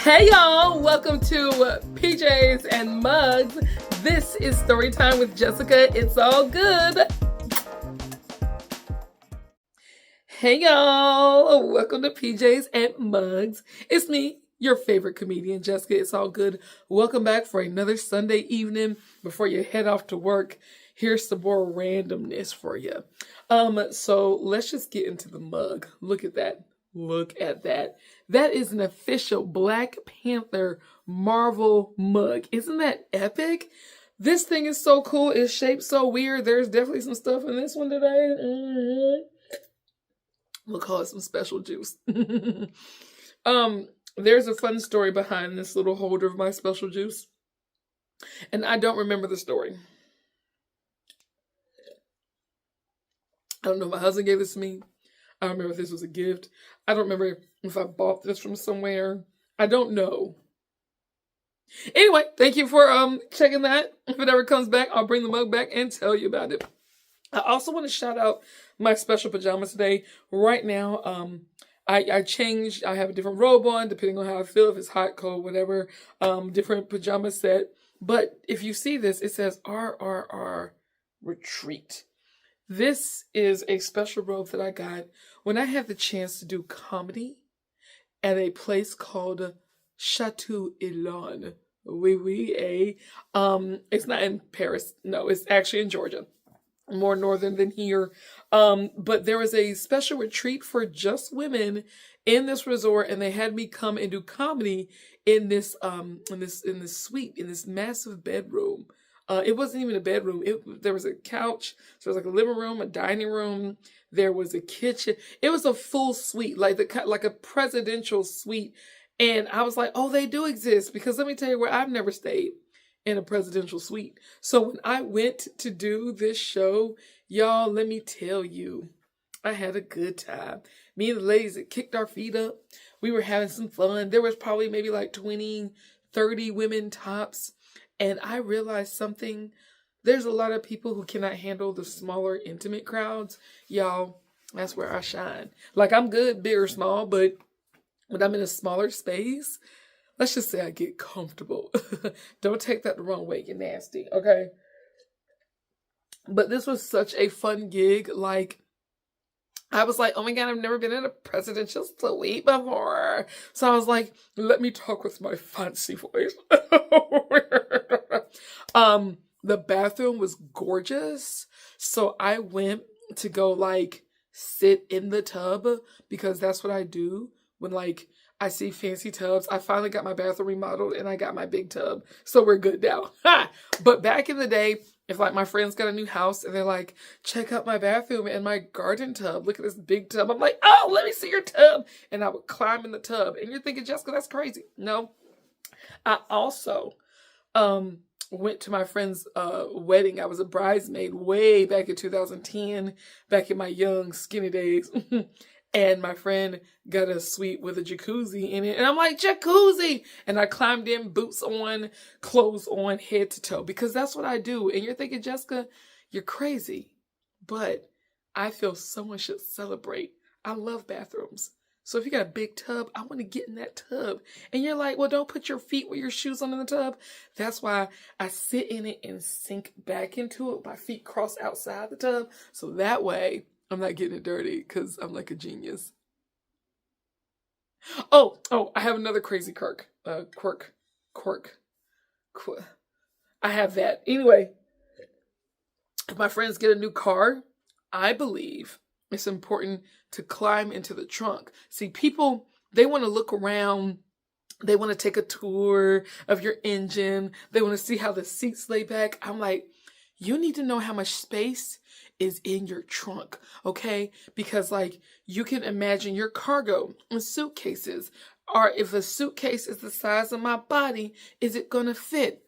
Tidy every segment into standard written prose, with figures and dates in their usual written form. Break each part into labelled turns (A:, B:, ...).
A: Hey y'all, welcome to PJs and Mugs. This is Story Time with Jessica. It's all good. Hey y'all, welcome to PJs and Mugs. It's me, your favorite comedian, Jessica. It's all good. Welcome back for another Sunday evening before you head off to work. Here's some more randomness for you. So let's just get into the mug. Look at that. Look at that. That is an official Black Panther Marvel mug. Isn't that epic? This thing is so cool. It's shaped so weird. There's definitely some stuff in this one today. We'll call it some special juice. There's a fun story behind this little holder of my special juice. And I don't remember the story. I don't know if my husband gave this to me. I don't remember if this was a gift. I don't remember if I bought this from somewhere. I don't know. Anyway, thank you for checking that. If it ever comes back, I'll bring the mug back and tell you about it. I also want to shout out my special pajamas today. Right now, I changed. I have a different robe on, depending on how I feel, if it's hot, cold, whatever. Different pajama set. But if you see this, it says RRR Retreat. This is a special robe that I got when I had the chance to do comedy at a place called Chateau Elon. It's not in Paris. No, it's actually in Georgia. More northern than here. But there was a special retreat for just women in this resort, and they had me come and do comedy in this suite, in this massive bedroom. It wasn't even a bedroom. There was a couch. So there was like a living room, a dining room. There was a kitchen. It was a full suite, like a presidential suite. And I was like, oh, they do exist, because let me tell you where I've never stayed in a presidential suite. So when I went to do this show, y'all, let me tell you, I had a good time. Me and the ladies that kicked our feet up, we were having some fun. There was probably maybe like 20, 30 women tops. And I realized something. There's a lot of people who cannot handle the smaller, intimate crowds. Y'all, that's where I shine. Like, I'm good, big or small, but when I'm in a smaller space, let's just say I get comfortable. Don't take that the wrong way. You're nasty, okay? But this was such a fun gig. Like, I was like, oh my God, I've never been in a presidential suite before. So I was like, let me talk with my fancy voice. The bathroom was gorgeous. So I went to go like sit in the tub, because that's what I do when like I see fancy tubs. I finally got my bathroom remodeled and I got my big tub. So we're good now. But back in the day, if like my friends got a new house and they're like, check out my bathroom and my garden tub. Look at this big tub. I'm like, oh, let me see your tub. And I would climb in the tub. And you're thinking, Jessica, that's crazy. No. I also went to my friend's wedding. I was a bridesmaid way back in 2010, back in my young skinny days. And my friend got a suite with a jacuzzi in it. And I'm like, jacuzzi! And I climbed in, boots on, clothes on, head to toe. Because that's what I do. And you're thinking, Jessica, you're crazy. But I feel someone should celebrate. I love bathrooms. So if you got a big tub, I want to get in that tub. And you're like, well, don't put your feet with your shoes on in the tub. That's why I sit in it and sink back into it. My feet cross outside the tub. So that way, I'm not getting it dirty, because I'm like a genius. Oh, I have another crazy quirk. I have that. Anyway, if my friends get a new car, I believe it's important to climb into the trunk. See, people, they want to look around. They want to take a tour of your engine. They want to see how the seats lay back. I'm like, you need to know how much space is in your trunk, okay? Because like, you can imagine your cargo and suitcases, or if a suitcase is the size of my body, is it gonna fit?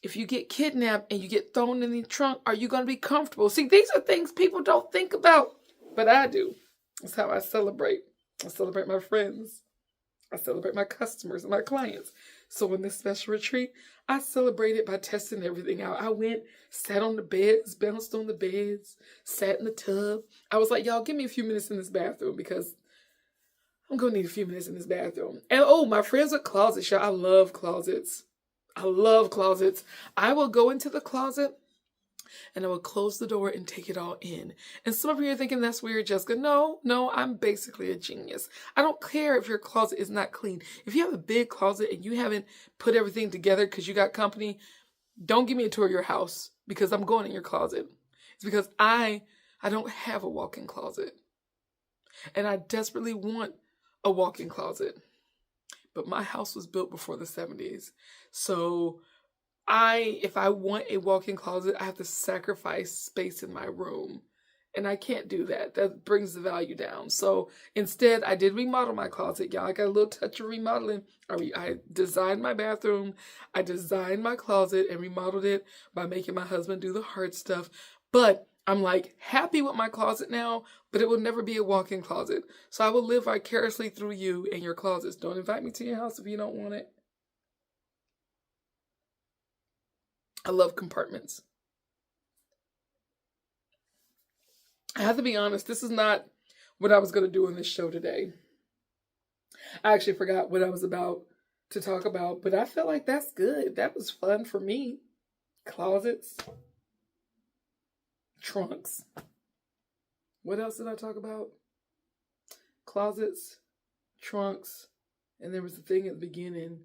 A: If you get kidnapped and you get thrown in the trunk, are you gonna be comfortable? See, these are things people don't think about, but I do. That's how I celebrate. I celebrate my friends. I celebrate my customers and my clients. So in this special retreat, I celebrated by testing everything out. I went, sat on the beds, bounced on the beds, sat in the tub. I was like, y'all, give me a few minutes in this bathroom, because I'm gonna need a few minutes in this bathroom. And oh, my friends with closets, y'all. I love closets. I love closets. I will go into the closet and I will close the door and take it all in. And some of you are thinking that's weird, Jessica. No, I'm basically a genius. I don't care if your closet is not clean. If you have a big closet and you haven't put everything together because you got company, don't give me a tour of your house because I'm going in your closet. It's because I don't have a walk-in closet. And I desperately want a walk-in closet. But my house was built before the 70s. So if I want a walk-in closet, I have to sacrifice space in my room. And I can't do that. That brings the value down. So instead, I did remodel my closet. Y'all, I got a little touch of remodeling. I designed my bathroom. I designed my closet and remodeled it by making my husband do the hard stuff. But I'm like happy with my closet now, but it will never be a walk-in closet. So I will live vicariously through you and your closets. Don't invite me to your house if you don't want it. I love compartments. I have to be honest, this is not what I was going to do on this show today. I actually forgot what I was about to talk about, but I felt like that's good. That was fun for me. Closets. Trunks. What else did I talk about? Closets, trunks, and there was a thing at the beginning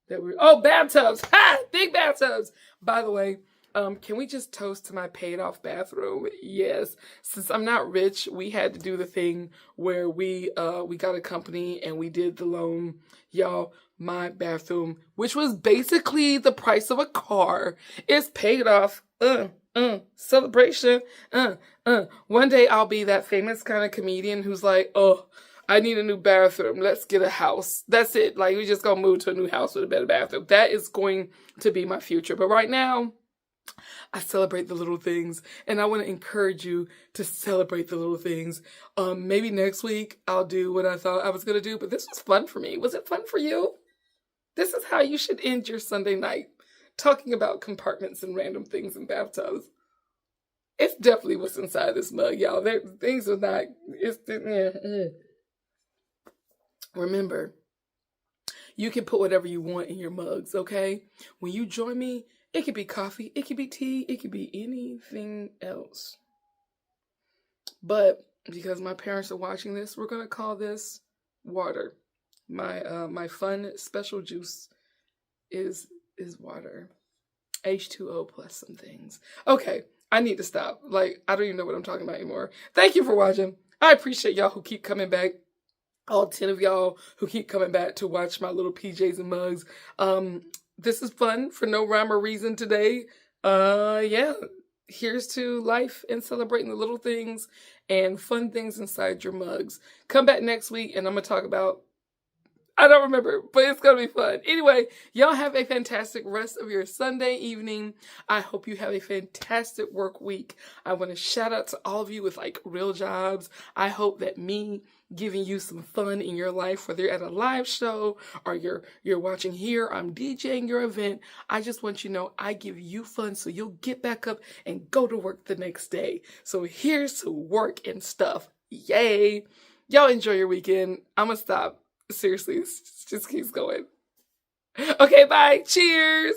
A: that bathtubs. Ha! Big bathtubs. By the way, can we just toast to my paid off bathroom? Yes. Since I'm not rich, we had to do the thing where we got a company and we did the loan. Y'all, my bathroom, which was basically the price of a car, is paid off. Celebration. One day I'll be that famous kind of comedian who's like, oh, I need a new bathroom. Let's get a house. That's it. Like, we just gonna move to a new house with a better bathroom. That is going to be my future. But right now, I celebrate the little things, and I want to encourage you to celebrate the little things. Maybe next week I'll do what I thought I was gonna do, but this was fun for me. Was it fun for you? This is how you should end your Sunday night, talking about compartments and random things in bathtubs. It's definitely what's inside this mug, y'all. Things are not. Remember, you can put whatever you want in your mugs, okay? When you join me, it could be coffee, it could be tea, it could be anything else. But because my parents are watching this, we're gonna call this water. My fun special juice is water. H2O plus some things. Okay, I need to stop. Like, I don't even know what I'm talking about anymore. Thank you for watching. I appreciate y'all who keep coming back. All 10 of y'all who keep coming back to watch my little PJs and mugs. This is fun for no rhyme or reason today. Yeah, here's to life and celebrating the little things and fun things inside your mugs. Come back next week and I'm going to talk about, I don't remember, but it's going to be fun. Anyway, y'all have a fantastic rest of your Sunday evening. I hope you have a fantastic work week. I want to shout out to all of you with like real jobs. I hope that me giving you some fun in your life, whether you're at a live show or you're watching here, I'm DJing your event. I just want you to know I give you fun so you'll get back up and go to work the next day. So here's to work and stuff. Yay. Y'all enjoy your weekend. I'm going to stop. Seriously, this just keeps going. Okay, bye. Cheers.